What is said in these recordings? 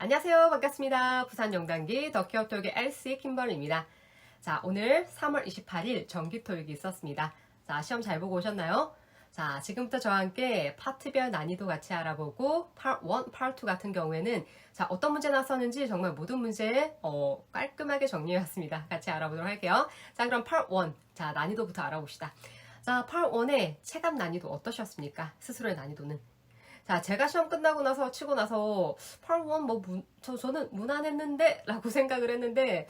안녕하세요. 반갑습니다. 부산 영단기 더키어토익의 LC 킴벌리입니다. 자, 오늘 3월 28일 정기토익이 있었습니다. 자, 시험 잘 보고 오셨나요? 자, 지금부터 저와 함께 파트별 난이도 같이 알아보고 Part 1, Part 2 같은 경우에는 자, 어떤 문제 나왔었는지 정말 모든 문제 깔끔하게 정리해왔습니다. 같이 알아보도록 할게요. 자, 그럼 Part 1, 자, 난이도부터 알아봅시다. 자, Part 1의 체감 난이도 어떠셨습니까? 스스로의 난이도는? 자, 제가 시험 끝나고 나서 치고 나서 Part 1 저는 무난했는데 라고 생각을 했는데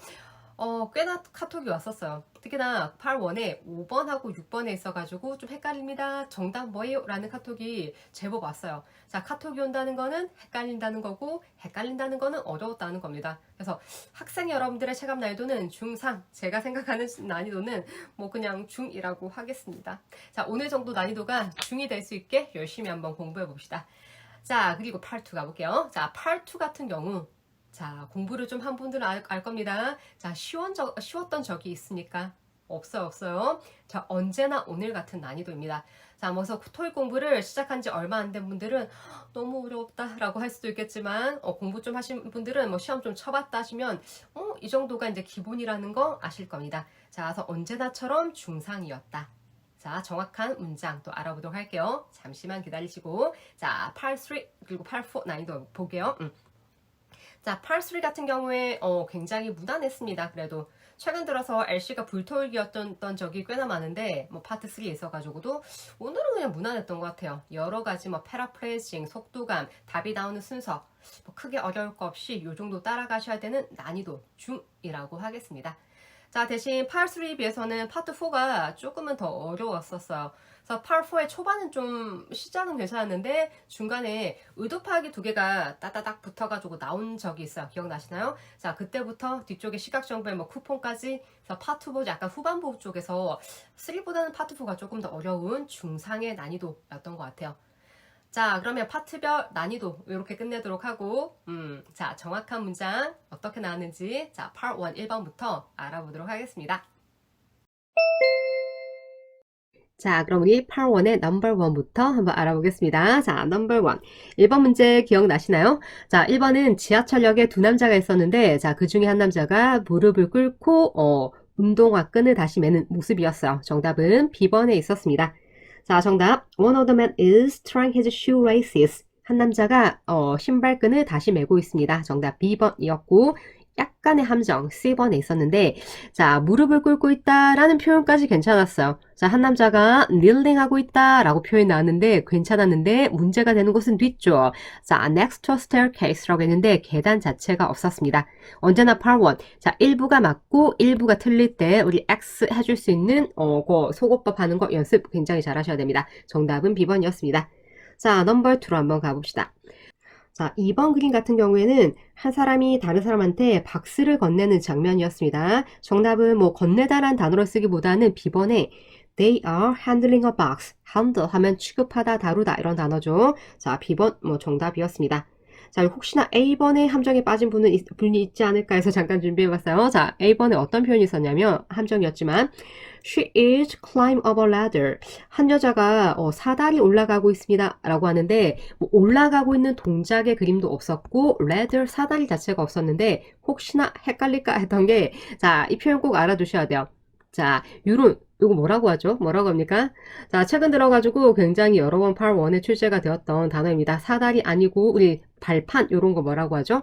꽤나 카톡이 왔었어요. 특히나 Part 1에 5번하고 6번에 있어가지고 좀 헷갈립니다. 정답 뭐예요? 라는 카톡이 제법 왔어요. 자, 카톡이 온다는 거는 헷갈린다는 거고 헷갈린다는 거는 어려웠다는 겁니다. 그래서 학생 여러분들의 체감 난이도는 중상, 제가 생각하는 난이도는 뭐 그냥 중이라고 하겠습니다. 자, 오늘 정도 난이도가 중이 될 수 있게 열심히 한번 공부해 봅시다. 자, 그리고 Part 2 가볼게요. 자, Part 2 같은 경우 자, 공부를 좀 한 분들은 알 겁니다. 자, 쉬웠던 적이 있습니까? 없어요. 자, 언제나 오늘 같은 난이도입니다. 자, 그래서 토익 공부를 시작한 지 얼마 안 된 분들은 너무 어려웠다라고 할 수도 있겠지만, 공부 좀 하신 분들은 뭐 시험 좀 쳐봤다 하시면, 이 정도가 이제 기본이라는 거 아실 겁니다. 자, 그래서 언제나처럼 중상이었다. 자, 정확한 문장 또 알아보도록 할게요. 잠시만 기다리시고. 자, Part 3 그리고 Part 4 난이도 볼게요. 자, Part 3 같은 경우에 굉장히 무난했습니다. 그래도 최근 들어서 LC가 불토익이었던 적이 꽤나 많은데 뭐 파트 3에 있어가지고도 오늘은 그냥 무난했던 것 같아요. 여러 가지 뭐 패러프레이징, 속도감, 답이 나오는 순서 뭐 크게 어려울 거 없이 이 정도 따라가셔야 되는 난이도 중이라고 하겠습니다. 자, 대신 Part 3에 비해서는 파트 4가 조금은 더 어려웠었어요. 그래서 Part 4의 초반은 좀 시작은 괜찮았는데 중간에 의도 파악이 두 개가 따다닥 붙어가지고 나온 적이 있어요. 기억나시나요? 자, 그때부터 뒤쪽에 시각 정보의 뭐 쿠폰까지 그래서 파트 4 약간 후반부 쪽에서 3보다는 파트 4가 조금 더 어려운 중상의 난이도였던 것 같아요. 자, 그러면 파트별 난이도 이렇게 끝내도록 하고 자, 정확한 문장 어떻게 나왔는지 자, Part 1 1번부터 알아보도록 하겠습니다. 자, 그럼 우리 Part 1의 Number 1부터 한번 알아보겠습니다. 자, Number 1. 1번 문제 기억나시나요? 자, 1번은 지하철역에 두 남자가 있었는데 자, 그 중에 한 남자가 무릎을 꿇고 운동화 끈을 다시 매는 모습이었어요. 정답은 B번에 있었습니다. 자, 정답. One of the men is tying his shoelaces. 한 남자가 신발끈을 다시 매고 있습니다. 정답 B번이었고 약간의 함정 C번에 있었는데 자, 무릎을 꿇고 있다라는 표현까지 괜찮았어요. 자, 한 남자가 kneeling 하고 있다라고 표현이 나왔는데 괜찮았는데 문제가 되는 곳은 뒤쪽. 자, next to a staircase라고 했는데 계단 자체가 없었습니다. 언제나 Part 1. 자, 일부가 맞고 일부가 틀릴 때 우리 X 해줄 수 있는 그 속어법 하는 거 연습 굉장히 잘 하셔야 됩니다. 정답은 B번이었습니다. 자, 넘버 2로 한번 가봅시다. 자, 2번 그림 같은 경우에는 한 사람이 다른 사람한테 박스를 건네는 장면이었습니다. 정답은 뭐 건네다란 단어를 쓰기보다는 B번에 They are handling a box. handle 하면 취급하다, 다루다 이런 단어죠. 자, B번 뭐 정답이었습니다. 자, 혹시나 A번에 함정에 빠진 분이 있지 않을까 해서 잠깐 준비해봤어요. 자, A번에 어떤 표현이 있었냐면 함정이었지만 She is climb up a ladder. 한 여자가 사다리 올라가고 있습니다. 라고 하는데 뭐 올라가고 있는 동작의 그림도 없었고 ladder 사다리 자체가 없었는데 혹시나 헷갈릴까 했던 게 자, 이 표현 꼭 알아두셔야 돼요. 자, 이거 뭐라고 하죠? 뭐라고 합니까? 자, 최근 들어가지고 굉장히 여러 번 Part 1에 출제가 되었던 단어입니다. 사다리 아니고 우리 발판 요런 거 뭐라고 하죠?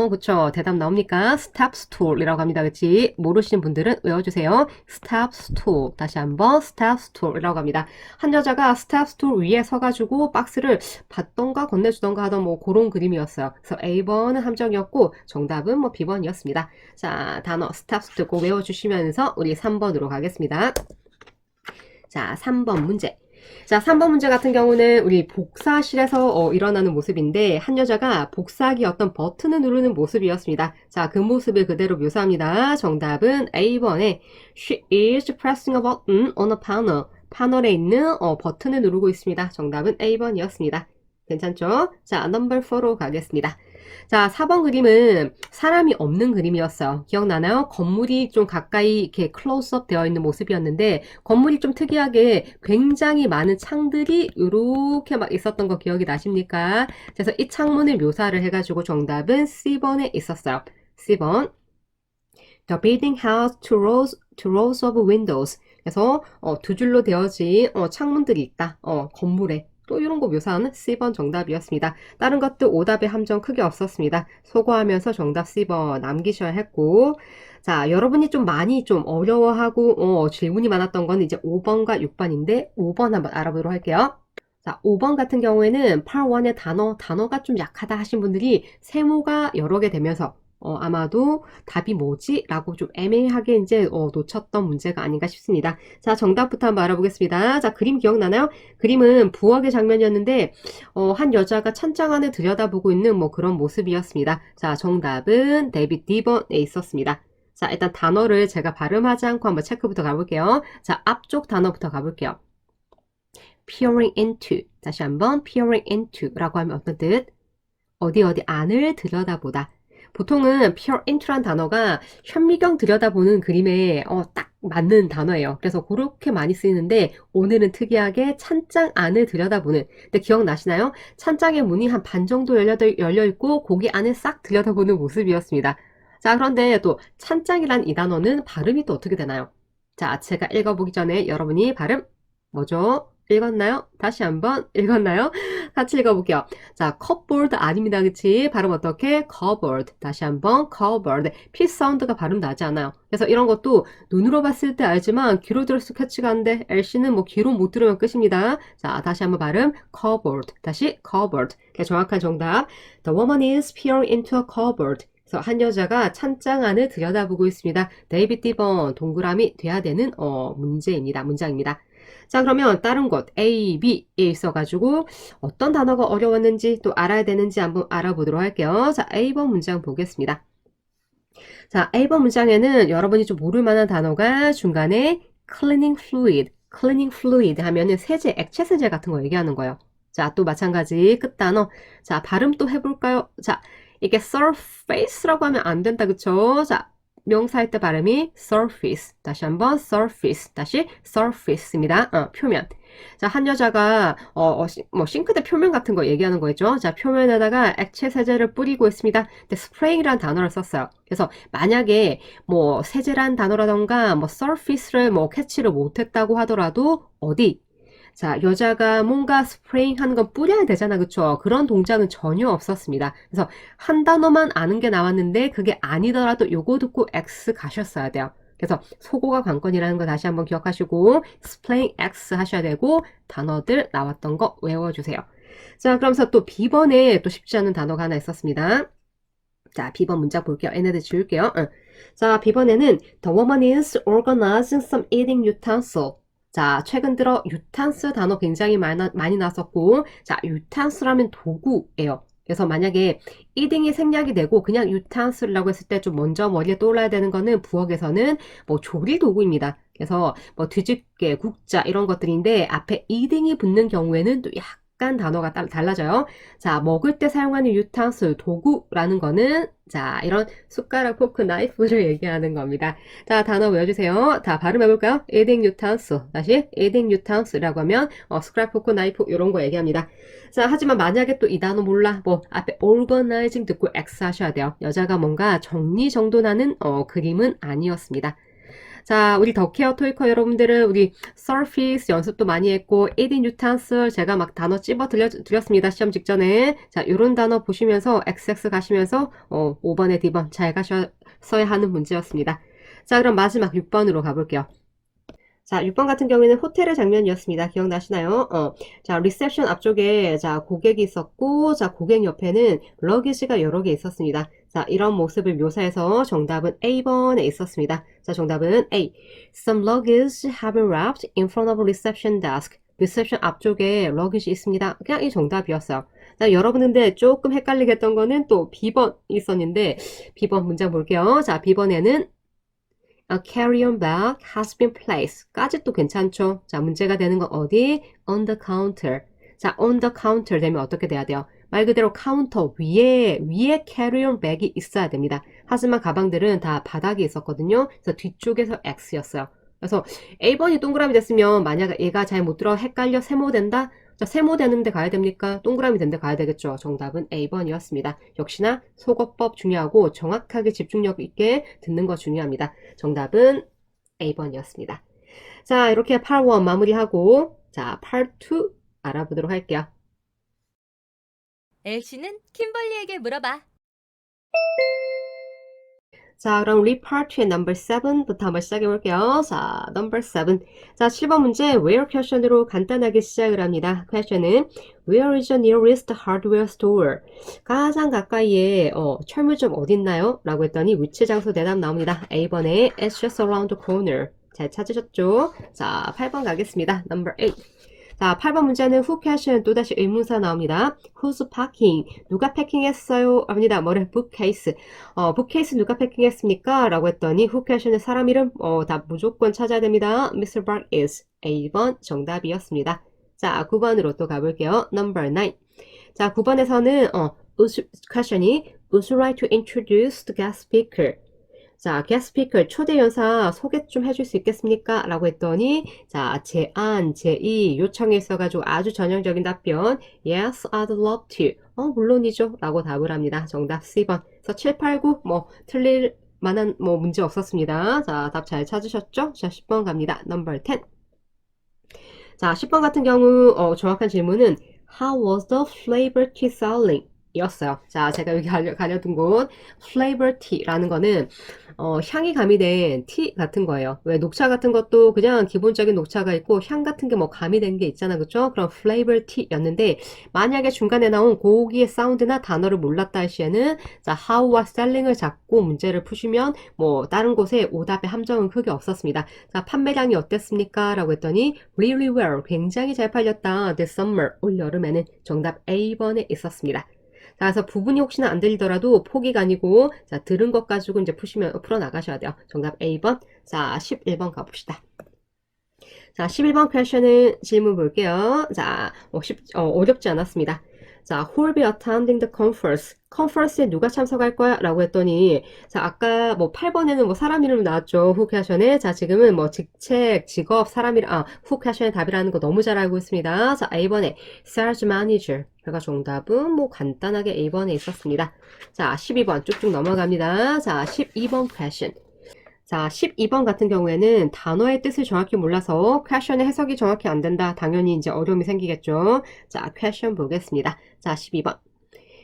그쵸. 대답 나옵니까? step stool이라고 합니다. 그치? 모르시는 분들은 외워주세요. step stool. 다시 한번 step stool이라고 합니다. 한 여자가 step stool 위에 서가지고 박스를 받던가 건네주던가 하던 뭐 그런 그림이었어요. 그래서 A번은 함정이었고 정답은 뭐 B번이었습니다. 자, 단어 step stool 꼭 외워주시면서 우리 3번으로 가겠습니다. 자, 3번 문제. 자, 3번 문제 같은 경우는 우리 복사실에서 일어나는 모습인데 한 여자가 복사기 어떤 버튼을 누르는 모습이었습니다. 자, 그 모습을 그대로 묘사합니다. 정답은 A번에 She is pressing a button on a panel. 패널에 있는 버튼을 누르고 있습니다. 정답은 A번이었습니다. 괜찮죠? 자, 넘버 4로 가겠습니다. 자, 4번 그림은 사람이 없는 그림이었어요. 기억나나요? 건물이 좀 가까이 이렇게 클로즈업 되어 있는 모습이었는데 건물이 좀 특이하게 굉장히 많은 창들이 이렇게 막 있었던 거 기억이 나십니까? 그래서 이 창문을 묘사를 해가지고 정답은 C번에 있었어요. C번. The building has two rows of windows. 그래서 두 줄로 되어진 창문들이 있다. 건물에. 또 이런 거 묘사하는 C번 정답이었습니다. 다른 것도 오답의 함정 크게 없었습니다. 소거하면서 정답 C번 남기셔야 했고 자 여러분이 좀 많이 좀 어려워하고 질문이 많았던 건 이제 5번과 6번인데 5번 한번 알아보도록 할게요. 자, 5번 같은 경우에는 part 1의 단어가 좀 약하다 하신 분들이 세모가 여러 개 되면서 아마도 답이 뭐지? 라고 좀 애매하게 이제 놓쳤던 문제가 아닌가 싶습니다. 자, 정답부터 한번 알아보겠습니다. 자, 그림 기억나나요? 그림은 부엌의 장면이었는데 한 여자가 찬장 안에 들여다보고 있는 뭐 그런 모습이었습니다. 자, 정답은 데이빗 디번에 있었습니다. 자, 일단 단어를 제가 발음하지 않고 한번 체크부터 가볼게요. 자, 앞쪽 단어부터 가볼게요. peering into. 다시 한번 peering into 라고 하면 어떤 뜻? 어디 안을 들여다보다. 보통은 peer into란 단어가 현미경 들여다보는 그림에 딱 맞는 단어예요. 그래서 그렇게 많이 쓰이는데 오늘은 특이하게 찬장 안을 들여다보는. 근데 기억나시나요? 찬장의 문이 한 반 정도 열려 있고 거기 안에 싹 들여다보는 모습이었습니다. 자, 그런데 또 찬장이란 이 단어는 발음이 또 어떻게 되나요? 자, 제가 읽어보기 전에 여러분이 발음 뭐죠? 읽었나요? 다시 한번 읽었나요? 같이 읽어볼게요. 자, cupboard 아닙니다. 그치? 발음 어떻게? cupboard. 다시 한번 cupboard. P 사운드가 발음 나지 않아요. 그래서 이런 것도 눈으로 봤을 때 알지만 귀로 들었을 때 캐치가 안 돼. LC는 뭐 귀로 못 들으면 끝입니다. 자, 다시 한번 발음 cupboard. 다시 cupboard. 정확한 정답. The woman is peering into a cupboard. 그래서 한 여자가 찬장 안을 들여다보고 있습니다. 데이빗 디번 동그라미 돼야 되는 문장입니다. 자, 그러면 다른 것 A, B에 있어가지고 어떤 단어가 어려웠는지 또 알아야 되는지 한번 알아보도록 할게요. 자, A번 문장 보겠습니다. 자, A번 문장에는 여러분이 좀 모를 만한 단어가 중간에 cleaning fluid 하면은 세제, 액체 세제 같은 거 얘기하는 거예요. 자, 또 마찬가지 끝단어. 자, 발음 또 해볼까요? 자, 이게 surface라고 하면 안 된다, 그쵸? 자, 명사할 때 발음이 surface. 다시 한번 surface. 다시 surface입니다. 표면. 자, 한 여자가 뭐 싱크대 표면 같은 거 얘기하는 거겠죠. 자, 표면에다가 액체 세제를 뿌리고 있습니다. 근데 spray이라는 단어를 썼어요. 그래서 만약에 뭐 세제란 단어라던가 뭐 surface를 뭐 캐치를 못했다고 하더라도 어디? 자, 여자가 뭔가 스프레잉 하는 건 뿌려야 되잖아. 그쵸? 그런 동작은 전혀 없었습니다. 그래서 한 단어만 아는 게 나왔는데 그게 아니더라도 요거 듣고 X 가셨어야 돼요. 그래서 소고가 관건이라는 거 다시 한번 기억하시고 스프레잉 X 하셔야 되고 단어들 나왔던 거 외워주세요. 자, 그러면서 또 B번에 또 쉽지 않은 단어가 하나 있었습니다. 자, B번 문장 볼게요. 얘네들 지울게요. 자, B번에는 The woman is organizing some eating utensil. 자, 최근 들어 유탄스 단어 굉장히 많이 나왔었고, 자, 유탄스라면 도구예요. 그래서 만약에 eating이 생략이 되고 그냥 유탄스라고 했을 때 좀 먼저 머리에 떠올라야 되는 거는 부엌에서는 뭐 조리 도구입니다. 그래서 뭐 뒤집개, 국자 이런 것들인데 앞에 eating이 붙는 경우에는 또 약간 단어가 달라져요. 자, 먹을 때 사용하는 유탄스, 도구라는 거는 자, 이런 숟가락, 포크, 나이프를 얘기하는 겁니다. 자, 단어 외워주세요. 자, 발음해볼까요? eating utensil. 다시 eating utensil이라고 하면 숟가락, 포크, 나이프 이런 거 얘기합니다. 자, 하지만 만약에 또 이 단어 몰라. 뭐 앞에 organizing 듣고 X 하셔야 돼요. 여자가 뭔가 정리정돈하는 그림은 아니었습니다. 자, 우리 더케어 토이커 여러분들은 우리 surface 연습도 많이 했고 eating utensil 제가 막 단어 찝어 드렸습니다. 시험 직전에. 자, 요런 단어 보시면서 XX 가시면서 5번에 D번 잘 가셔야 하는 문제였습니다. 자, 그럼 마지막 6번으로 가볼게요. 자, 6번 같은 경우에는 호텔의 장면이었습니다. 기억나시나요? 자, 리셉션 앞쪽에 자, 고객이 있었고 자, 고객 옆에는 러기지가 여러 개 있었습니다. 자, 이런 모습을 묘사해서 정답은 A번에 있었습니다. 자, 정답은 A. Some luggage have been wrapped in front of a reception desk. 리셉션 앞쪽에 러기지 있습니다. 그냥 이 정답이었어요. 자, 여러분들 조금 헷갈리게 했던 거는 또 B번 있었는데 B번 문장 볼게요. 자, B번에는 A carry-on bag has been placed. 까지 또 괜찮죠? 자, 문제가 되는 건 어디? On the counter. 자, on the counter 되면 어떻게 돼야 돼요? 말 그대로 카운터 위에 carry-on 백이 있어야 됩니다. 하지만 가방들은 다 바닥에 있었거든요. 그래서 뒤쪽에서 X였어요. 그래서 A번이 동그라미 됐으면 만약 얘가 잘 못 들어 헷갈려 세모된다? 자, 세모되는 데 가야 됩니까? 동그라미 된 데 가야 되겠죠. 정답은 A번이었습니다. 역시나 속어법 중요하고 정확하게 집중력 있게 듣는 거 중요합니다. 정답은 A번이었습니다. 자, 이렇게 Part 1 마무리하고 자, Part 2 알아보도록 할게요. 엘씨는 킴벌리에게 물어봐. 자, 그럼 우리 Part 2의 number 7부터 한번 시작해 볼게요. 자, number 7. 자, 7번 문제 where question으로 간단하게 시작을 합니다. question은 where is the nearest hardware store? 가장 가까이에 철물점 어딨나요? 라고 했더니 위치 장소 대답 나옵니다. A번에 it's just around the corner. 잘 찾으셨죠? 자, 8번 가겠습니다. number 8. 자, 8번 문제는 who question 또다시 의문사 나옵니다. who's packing? 누가 패킹했어요? 합니다. 뭐를? bookcase. bookcase 누가 패킹했습니까? 라고 했더니 who question의 사람 이름 다 무조건 찾아야 됩니다. Mr. Park is. A번 정답이었습니다. 자, 9번으로 또 가볼게요. number 9. 자, 9번에서는 question이 would you like to introduce the guest speaker? 자, guest speaker 초대 연사 소개 좀 해줄 수 있겠습니까? 라고 했더니 자, 제안, 제의, 요청이 있어가지고 아주 전형적인 답변 Yes, I'd love to. 물론이죠. 라고 답을 합니다. 정답 C번. 그래서 7, 8, 9 틀릴 만한 문제 없었습니다. 자, 답 잘 찾으셨죠? 자, 10번 갑니다. number 10. 자, 10번 같은 경우 정확한 질문은 How was the flavor tea selling? 이었어요. 자, 제가 여기 가려둔 곳 flavor tea라는 거는 향이 가미된 티 같은 거예요. 왜 녹차 같은 것도 그냥 기본적인 녹차가 있고 향 같은 게 가미된 게 있잖아. 그쵸? 그럼 flavor tea였는데 만약에 중간에 나온 고기의 사운드나 단어를 몰랐다 할 시에는 자, how와 selling을 잡고 문제를 푸시면 다른 곳에 오답의 함정은 크게 없었습니다. 자, 판매량이 어땠습니까? 라고 했더니 really well. 굉장히 잘 팔렸다. this summer. 올 여름에는 정답 A번에 있었습니다. 자, 그래서 부분이 혹시나 안 들리더라도 포기가 아니고 자, 들은 것 가지고 이제 풀어 나가셔야 돼요. 정답 A번. 자, 11번 가봅시다. 자, 11번 퀘션은 질문 볼게요. 자, 어렵지 않았습니다. 자, who will be attending the conference? 컨퍼런스에 누가 참석할 거야? 라고 했더니 자, 아까 8번에는 사람 이름 나왔죠. who 퀘션에. 자, 지금은 직책, 직업, 사람 이름, who 퀘션의 답이라는 거 너무 잘 알고 있습니다. 자, A번에 sales manager. 그러니까 정답은 간단하게 A번에 있었습니다. 자, 12번 쭉쭉 넘어갑니다. 자, 12번 퀘션. 자, 12번 같은 경우에는 단어의 뜻을 정확히 몰라서 question의 해석이 정확히 안 된다. 당연히 이제 어려움이 생기겠죠. 자, question 보겠습니다. 자, 12번.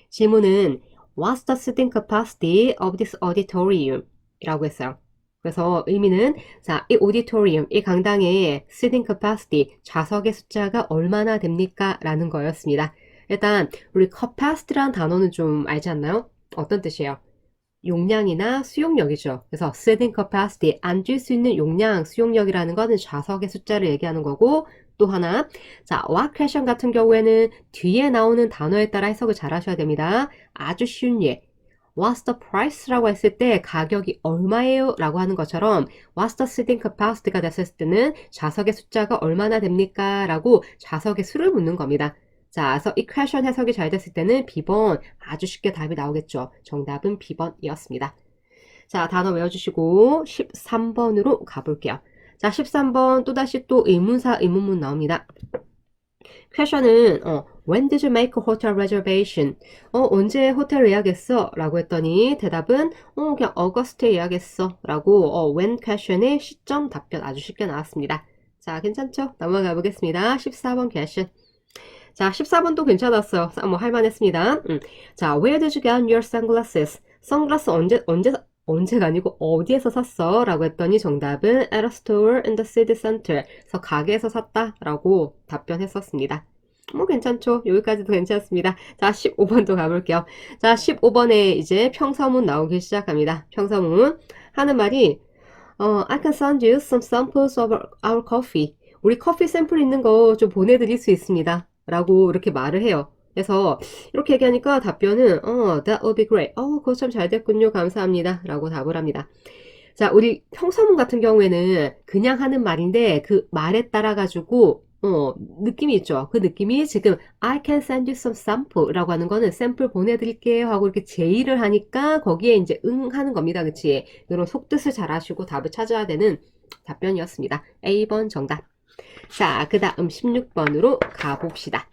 질문은 What's the seating capacity of this auditorium? 이라고 했어요. 그래서 의미는 자, 이 auditorium, 이 강당의 seating capacity, 좌석의 숫자가 얼마나 됩니까? 라는 거였습니다. 일단 우리 capacity라는 단어는 좀 알지 않나요? 어떤 뜻이에요? 용량이나 수용력이죠. 그래서 seating capacity, 앉을 수 있는 용량, 수용력이라는 것은 좌석의 숫자를 얘기하는 거고 또 하나, 자, what question 같은 경우에는 뒤에 나오는 단어에 따라 해석을 잘 하셔야 됩니다. 아주 쉬운 예. What's the price? 라고 했을 때 가격이 얼마예요? 라고 하는 것처럼 What's the seating capacity가 됐을 때는 좌석의 숫자가 얼마나 됩니까? 라고 좌석의 수를 묻는 겁니다. 자, 그래서 이 퀘션 해석이 잘 됐을 때는 B번 아주 쉽게 답이 나오겠죠. 정답은 B번이었습니다. 자, 단어 외워주시고 13번으로 가볼게요. 자, 13번 또다시 또 의문사 의문문 나옵니다. 퀘션은 When did you make a hotel reservation? 언제 호텔 예약했어? 라고 했더니 대답은 그냥 어거스트에 예약했어 라고 when question의 시점 답변 아주 쉽게 나왔습니다. 자, 괜찮죠? 넘어가 보겠습니다. 14번 퀘션. 자, 14번도 괜찮았어요. 할만했습니다. 자, where did you get your sunglasses? 선글라스 언제가 아니고 어디에서 샀어? 라고 했더니 정답은 at a store in the city center. 그래서 가게에서 샀다 라고 답변했었습니다. 괜찮죠? 여기까지도 괜찮습니다. 자, 15번도 가볼게요. 자, 15번에 이제 평서문 나오기 시작합니다. 평서문 하는 말이 I can send you some samples of our coffee. 우리 커피 샘플 있는 거 좀 보내드릴 수 있습니다. 라고 이렇게 말을 해요. 그래서 이렇게 얘기하니까 답변은 that would be great. 그거 참 잘 됐군요. 감사합니다. 라고 답을 합니다. 자, 우리 평서문 같은 경우에는 그냥 하는 말인데 그 말에 따라 가지고 느낌이 있죠. 그 느낌이 지금 I can send you some sample 라고 하는 거는 샘플 보내드릴게요 하고 이렇게 제의를 하니까 거기에 이제 응 하는 겁니다. 그치? 이런 속뜻을 잘 아시고 답을 찾아야 되는 답변이었습니다. A번 정답. 자, 그 다음 16번으로 가봅시다.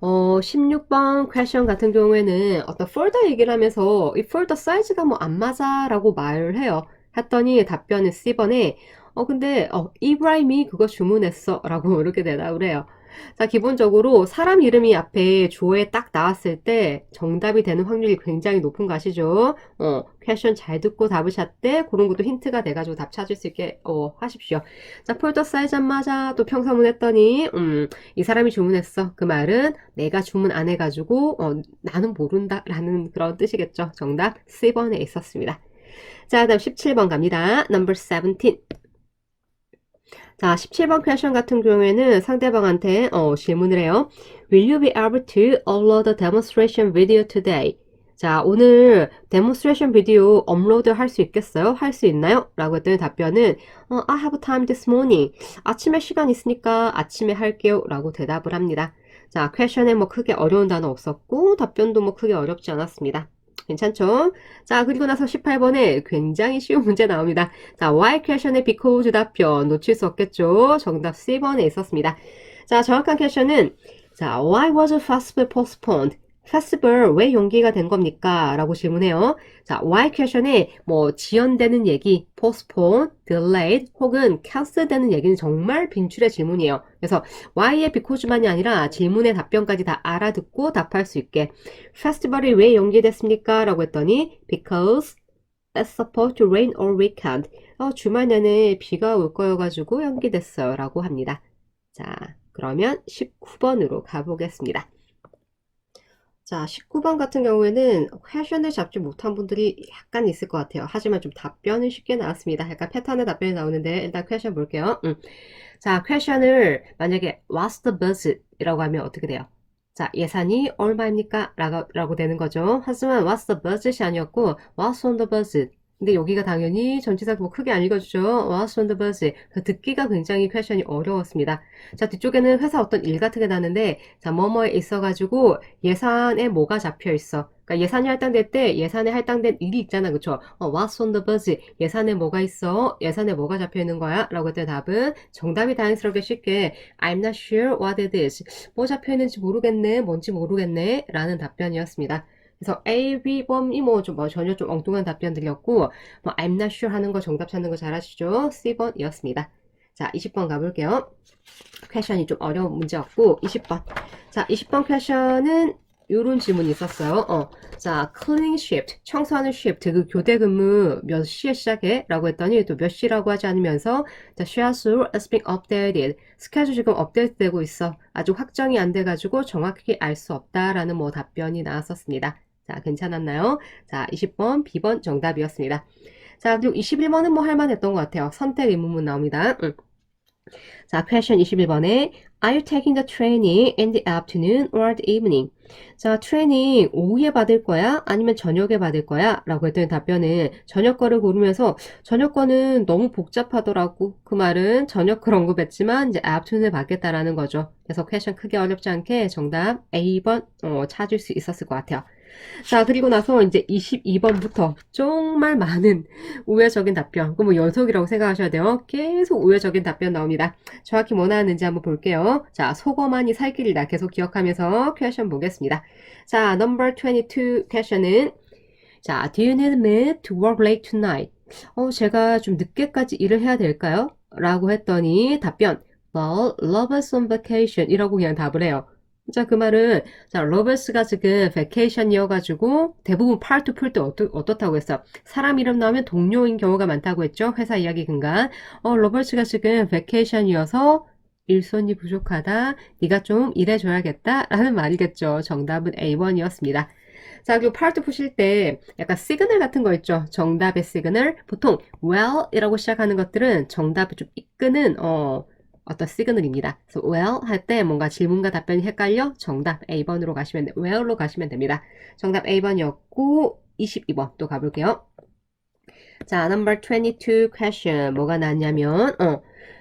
16번 퀘션 같은 경우에는 어떤 폴더 얘기를 하면서 이 폴더 사이즈가 뭐 안 맞아 라고 말을 해요. 했더니 답변은 C번에 근데 이브라임이 그거 주문했어 라고 이렇게 대답을 해요. 자, 기본적으로 사람 이름이 앞에 주어에 딱 나왔을 때 정답이 되는 확률이 굉장히 높은 거 아시죠? 퀘션 잘 듣고 답을 찾되 그런 것도 힌트가 돼가지고 답 찾을 수 있게 하십시오. 자, 폴더 사이즈 안 맞아 또 평서문 했더니 이 사람이 주문했어. 그 말은 내가 주문 안 해가지고 나는 모른다 라는 그런 뜻이겠죠. 정답 C번에 있었습니다. 자, 다음 17번 갑니다. Number 17. 자, 17번 퀘션 같은 경우에는 상대방한테 질문을 해요. Will you be able to upload the demonstration video today? 자, 오늘 데몬스트레이션 비디오 업로드 할 수 있겠어요? 할 수 있나요? 라고 했더니 답변은 I have time this morning. 아침에 시간 있으니까 아침에 할게요. 라고 대답을 합니다. 자, 퀘션에 뭐 크게 어려운 단어 없었고 답변도 뭐 크게 어렵지 않았습니다. 괜찮죠? 자, 그리고 나서 18번에 굉장히 쉬운 문제 나옵니다. 자, why 퀘션의 because 답변 놓칠 수 없겠죠? 정답 C번에 있었습니다. 자, 정확한 퀘션은 자, why was festival postponed? 페스티벌 왜 연기가 된 겁니까? 라고 질문해요. 자, why 퀘션에 뭐 지연되는 얘기, postpone, delayed 혹은 cancel 되는 얘기는 정말 빈출의 질문이에요. 그래서 why의 because만이 아니라 질문의 답변까지 다 알아듣고 답할 수 있게 페스티벌이 왜 연기됐습니까? 라고 했더니 because it's supposed to rain all weekend. 주말 내내 비가 올 거여가지고 연기됐어요. 라고 합니다. 자, 그러면 19번으로 가보겠습니다. 자, 19번 같은 경우에는 퀘션을 잡지 못한 분들이 약간 있을 것 같아요. 하지만 좀 답변은 쉽게 나왔습니다. 약간 패턴의 답변이 나오는데 일단 퀘션 볼게요. 자, 퀘션을 만약에 What's the budget? 이라고 하면 어떻게 돼요? 자, 예산이 얼마입니까? 라고 되는 거죠. 하지만 What's the budget이 아니었고 What's on the budget? 근데 여기가 당연히 전치사 뭐 크게 안 읽어주죠. What's on the budget? 듣기가 굉장히 퀘션이 어려웠습니다. 자, 뒤쪽에는 회사 어떤 일 같은 게 나는데 자, 뭐뭐에 있어가지고 예산에 뭐가 잡혀 있어. 그러니까 예산이 할당될 때 예산에 할당된 일이 있잖아. 그쵸? What's on the budget? 예산에 뭐가 있어? 예산에 뭐가 잡혀 있는 거야? 라고 했더니 답은 정답이 다행스럽게 쉽게 I'm not sure what it is. 뭐 잡혀 있는지 모르겠네. 뭔지 모르겠네. 라는 답변이었습니다. 그래서 A, B번이 전혀 좀 엉뚱한 답변들이었고, I'm not sure 하는 거 정답 찾는 거 잘하시죠? C번이었습니다. 자, 20번 가볼게요. 퀘션이 좀 어려운 문제였고, 20번. 자, 20번 퀘션은 요런 질문이 있었어요. 자, cleaning shift, 청소하는 shift, 그 교대 근무 몇 시에 시작해? 라고 했더니 또 몇 시라고 하지 않으면서 the schedule is being updated. 스케줄 지금 업데이트 되고 있어. 아직 확정이 안 돼가지고 정확히 알 수 없다라는 뭐 답변이 나왔었습니다. 자, 괜찮았나요? 자, 20번 B번 정답이었습니다. 자, 그리고 21번은 뭐 할만했던 것 같아요. 선택 의문문 나옵니다. 자, question 21번에 Are you taking the training in the afternoon or the evening? 자, 트레이닝 오후에 받을 거야? 아니면 저녁에 받을 거야? 라고 했더니 답변은 저녁 거를 고르면서 저녁 거는 너무 복잡하더라고. 그 말은 저녁 걸 언급했지만 이제 afternoon에 받겠다라는 거죠. 그래서 퀘션 크게 어렵지 않게 정답 A번 찾을 수 있었을 것 같아요. 자, 그리고 나서 이제 22번부터 정말 많은 우회적인 답변. 그럼 뭐 연속이라고 생각하셔야 돼요. 계속 우회적인 답변 나옵니다. 정확히 뭐 나왔는지 한번 볼게요. 자, 속어만이 살 길이다. 계속 기억하면서 퀘션 보겠습니다. 자, number 22 퀘션은 자, do you need me to work late tonight? 제가 좀 늦게까지 일을 해야 될까요? 라고 했더니 답변 well, love's on vacation 이라고 그냥 답을 해요. 자, 그 말은, 자, 러버스가 지금 베케이션이어가지고 대부분 파트 풀 때 어떻다고 했어? 사람 이름 나오면 동료인 경우가 많다고 했죠? 회사 이야기 근간. 러버스가 지금 베케이션이어서 일손이 부족하다. 네가 좀 일해줘야겠다. 라는 말이겠죠. 정답은 A번이었습니다. 자, 그리고 파트 푸실 때 약간 시그널 같은 거 있죠? 정답의 시그널. 보통 well 이라고 시작하는 것들은 정답을 좀 이끄는, 어떤 시그널입니다. 그래서 well 할 때 뭔가 질문과 답변이 헷갈려 정답 A번으로 가시면 well로 가시면 됩니다. 정답 A번이었고 22번 또 가볼게요. 자, number 22 question 뭐가 나왔냐면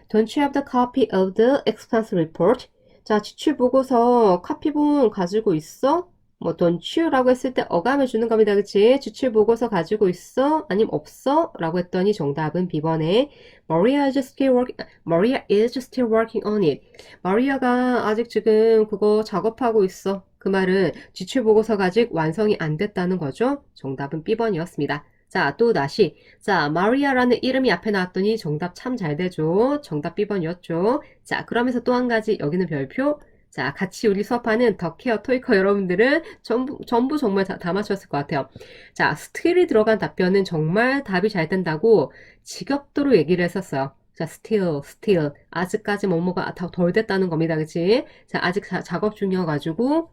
Don't you have the copy of the expense report? 자, 지출 보고서 카피본 가지고 있어? 뭐 don't you라고 했을 때 어감을 주는 겁니다. 그치? 지출 보고서 가지고 있어? 아님 없어? 라고 했더니 정답은 B번에 Maria is still working on it. 마리아가 아직 지금 그거 작업하고 있어. 그 말은 지출 보고서가 아직 완성이 안 됐다는 거죠. 정답은 B번이었습니다. 자, 또 다시. 자, 마리아라는 이름이 앞에 나왔더니 정답 참 잘 되죠. 정답 B번이었죠. 자, 그러면서 또 한 가지 여기는 별표. 자, 같이 우리 수업하는 더케어, 토이커 여러분들은 전부 정말 다 맞췄을 것 같아요. 자, still이 들어간 답변은 정말 답이 잘 된다고 지겹도록 얘기를 했었어요. 자, still. 아직까지 뭐뭐가 덜 됐다는 겁니다. 그치? 자, 아직 작업 중이어가지고,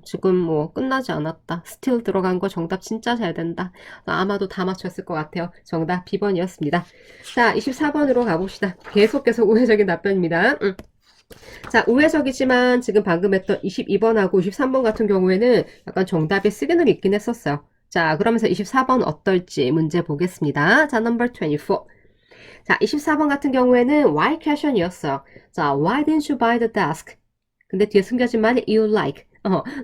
지금 뭐 끝나지 않았다. still 들어간 거 정답 진짜 잘 된다. 아마도 다 맞췄을 것 같아요. 정답 B번이었습니다. 자, 24번으로 가봅시다. 계속 우회적인 답변입니다. 자, 우회적이지만 지금 방금 했던 22번하고 23번 같은 경우에는 약간 정답의 시그널이 있긴 했었어요. 자, 그러면서 24번 어떨지 문제 보겠습니다. 자, number 24. 자, 24번 같은 경우에는 why question이었어요. 자, why didn't you buy the desk? 근데 뒤에 숨겨진 말이 you like.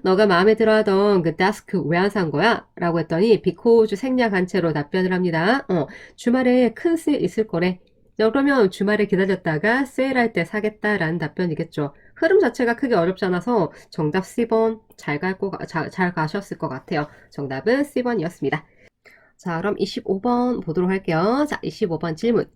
너가 마음에 들어하던 그 데스크 왜 안 산 거야? 라고 했더니 because 생략한 채로 답변을 합니다. 주말에 큰 세일 있을 거래. 자, 그러면 주말에 기다렸다가 세일할 때 사겠다라는 답변이겠죠. 흐름 자체가 크게 어렵지 않아서 정답 C번 잘 가셨을 것 같아요. 정답은 C번이었습니다. 자, 그럼 25번 보도록 할게요. 자, 25번 질문.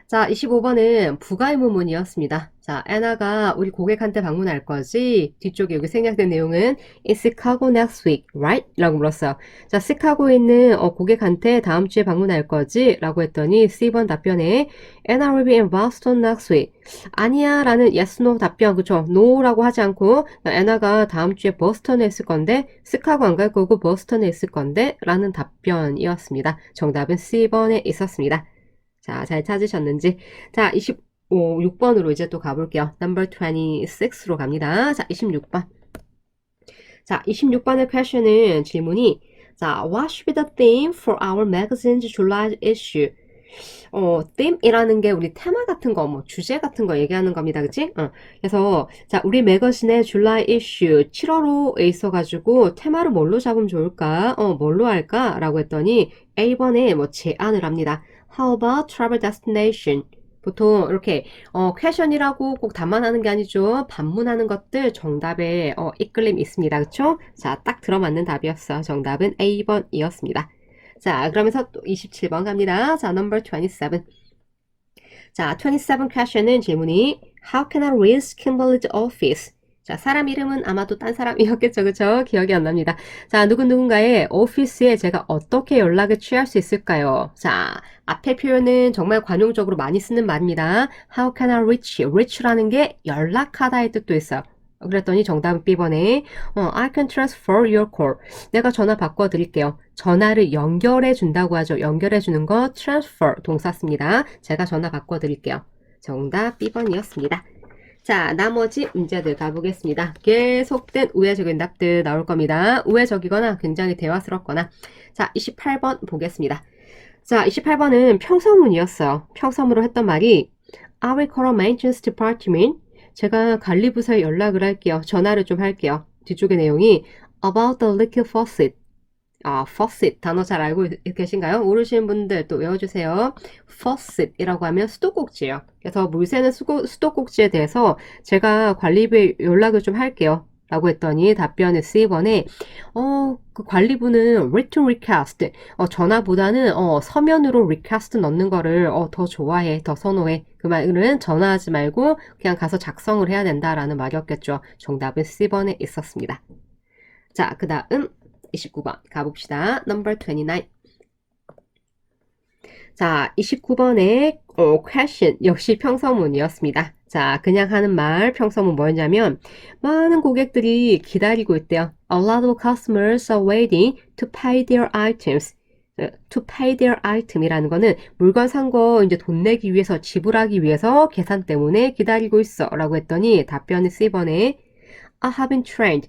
자, 25번은 부가의문문이었습니다. 자, 애나가 우리 고객한테 방문할 거지? 뒤쪽에 여기 생략된 내용은 It's Chicago next week, right? 라고 물었어요. 자, 시카고에 있는 고객한테 다음 주에 방문할 거지? 라고 했더니 C번 답변에 Anna will be in Boston next week. 아니야 라는 yes, no 답변, 그쵸? no라고 하지 않고 애나가 다음 주에 버스턴에 있을 건데 시카고 안 갈 거고 버스턴에 있을 건데 라는 답변이었습니다. 정답은 C번에 있었습니다. 자, 잘 찾으셨는지. 자, 6번으로 이제 또 가볼게요. number 26로 갑니다. 자, 26번. 자, 26번의 question은 질문이 자, what should be the theme for our magazine's July issue? theme이라는 게 우리 테마 같은 거, 뭐 주제 같은 거 얘기하는 겁니다. 그치? 그래서 자, 우리 매거진의 July issue 7월호에 있어가지고 테마를 뭘로 잡으면 좋을까? 뭘로 할까? 라고 했더니 A번에 뭐 제안을 합니다. How about travel destination? 보통 이렇게 퀘션이라고 꼭 답만 하는 게 아니죠. 반문하는 것들 정답에 이끌림이 있습니다. 그쵸? 자, 딱 들어맞는 답이었어. 정답은 A번이었습니다. 자, 그러면서 또 27번 갑니다. 자, number 27. 자, 27 question은 질문이 How can I reach Kimberly's office? 자, 사람 이름은 아마도 딴 사람이었겠죠. 그쵸? 기억이 안 납니다. 자, 누군가의 오피스에 제가 어떻게 연락을 취할 수 있을까요? 자, 앞에 표현은 정말 관용적으로 많이 쓰는 말입니다. How can I reach? reach라는 게 연락하다의 뜻도 있어요. 그랬더니 정답은 B번에 I can transfer your call. 내가 전화 바꿔드릴게요. 전화를 연결해 준다고 하죠. 연결해 주는 거 transfer 동사 씁니다. 제가 전화 바꿔드릴게요. 정답 B번이었습니다. 자, 나머지 문제들 가보겠습니다. 계속된 우회적인 답들 나올 겁니다. 우회적이거나 굉장히 대화스럽거나. 자, 28번 보겠습니다. 자, 28번은 평서문이었어요. 평서문으로 했던 말이 I will call a maintenance department. 제가 관리부서에 연락을 할게요. 전화를 좀 할게요. 뒤쪽의 내용이 about the leaky faucet. faucet 단어 잘 알고 계신가요? 모르시는 분들 또 외워주세요. faucet이라고 하면 수도꼭지예요. 그래서 물 새는 수도꼭지에 대해서 제가 관리부에 연락을 좀 할게요. 라고 했더니 답변은 C번에 그 관리부는 written request 전화보다는 서면으로 request 넣는 거를 더 좋아해, 더 선호해. 그 말은 전화하지 말고 그냥 가서 작성을 해야 된다라는 말이었겠죠. 정답은 C번에 있었습니다. 자, 그 다음 29번 가봅시다. number 29. 자, 29번의 question 역시 평서문이었습니다. 자, 그냥 하는 말 평서문 뭐였냐면 많은 고객들이 기다리고 있대요. A lot of customers are waiting to pay their items. to pay their item이라는 거는 물건 산 거 이제 돈 내기 위해서 지불하기 위해서 계산 때문에 기다리고 있어 라고 했더니 답변이 C번에 I have been trained.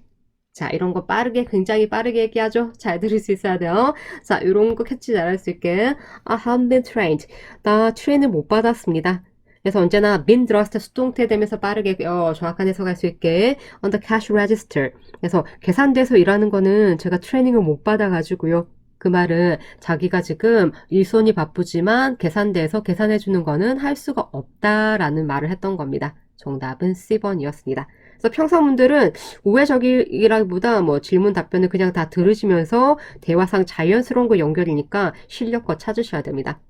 자, 이런 거 굉장히 빠르게 얘기하죠? 잘 들을 수 있어야 돼요. 자, 이런 거 캐치 잘할 수 있게 I haven't been trained. 나 트레이닝 못 받았습니다. 그래서 언제나 been 들어갔을 때 수동태 되면서 빠르게 정확한 해석할 수 있게 on the cash register. 그래서 계산대에서 일하는 거는 제가 트레이닝을 못 받아가지고요. 그 말은 자기가 지금 일손이 바쁘지만 계산대에서 계산해주는 거는 할 수가 없다라는 말을 했던 겁니다. 정답은 C번이었습니다. 그래서 평상문들은 우회적이라기보다 뭐 질문 답변을 그냥 다 들으시면서 대화상 자연스러운 거 연결이니까 실력껏 찾으셔야 됩니다.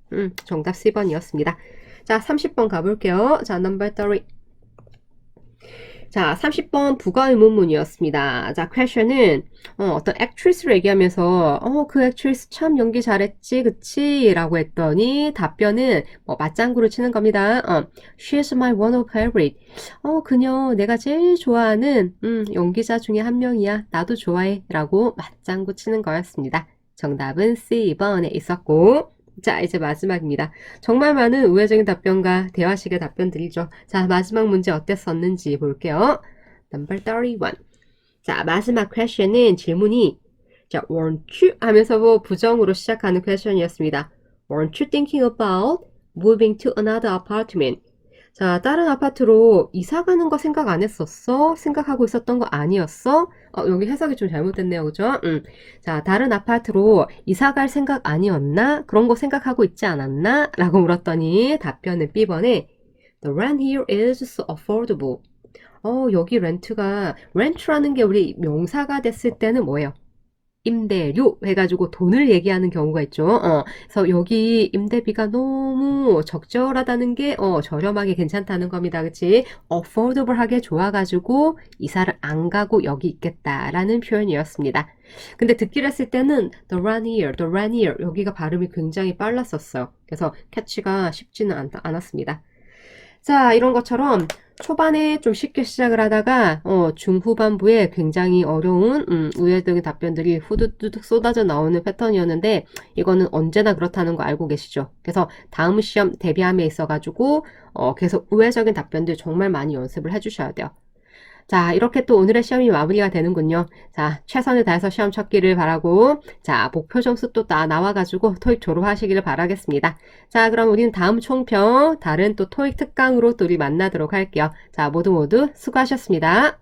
정답 C번이었습니다. 자, 30번 가볼게요. 자, number 3. 자, 30번 부가 의문문이었습니다. 자, question은 어떤 actress를 얘기하면서 그 actress 참 연기 잘했지, 그치? 라고 했더니 답변은 맞장구를 치는 겁니다. She's my one of favorite. 그녀 내가 제일 좋아하는 연기자 중에 한 명이야. 나도 좋아해. 라고 맞장구 치는 거였습니다. 정답은 C번에 있었고, 자, 이제 마지막입니다. 정말 많은 우회적인 답변과 대화식의 답변들이죠. 자, 마지막 문제 어땠었는지 볼게요. Number 31. 자, 마지막 question은 질문이 자, weren't you 하면서 부정으로 시작하는 question이었습니다. Weren't you thinking about moving to another apartment? 자, 다른 아파트로 이사 가는 거 생각 안 했었어? 생각하고 있었던 거 아니었어? 여기 해석이 좀 잘못됐네요. 그죠? 자, 다른 아파트로 이사 갈 생각 아니었나? 그런 거 생각하고 있지 않았나? 라고 물었더니 답변은 B번에 The rent here is so affordable. 여기 렌트라는 게 우리 명사가 됐을 때는 뭐예요? 임대료 해가지고 돈을 얘기하는 경우가 있죠. 그래서 여기 임대비가 너무 적절하다는 게 저렴하게 괜찮다는 겁니다. 그치? affordable하게 좋아가지고 이사를 안 가고 여기 있겠다라는 표현이었습니다. 근데 듣기를 했을 때는 the run here 여기가 발음이 굉장히 빨랐었어요. 그래서 캐치가 쉽지는 않았습니다. 자, 이런 것처럼 초반에 좀 쉽게 시작을 하다가 중후반부에 굉장히 어려운 우회적인 답변들이 후두둑 쏟아져 나오는 패턴이었는데 이거는 언제나 그렇다는 거 알고 계시죠? 그래서 다음 시험 대비함에 있어가지고 계속 우회적인 답변들 정말 많이 연습을 해주셔야 돼요. 자, 이렇게 또 오늘의 시험이 마무리가 되는군요. 자, 최선을 다해서 시험 쳤기를 바라고, 자, 목표 점수 또 나와가지고 토익 졸업하시기를 바라겠습니다. 자, 그럼 우리는 다음 총평, 다른 또 토익 특강으로 또 우리 만나도록 할게요. 자, 모두 수고하셨습니다.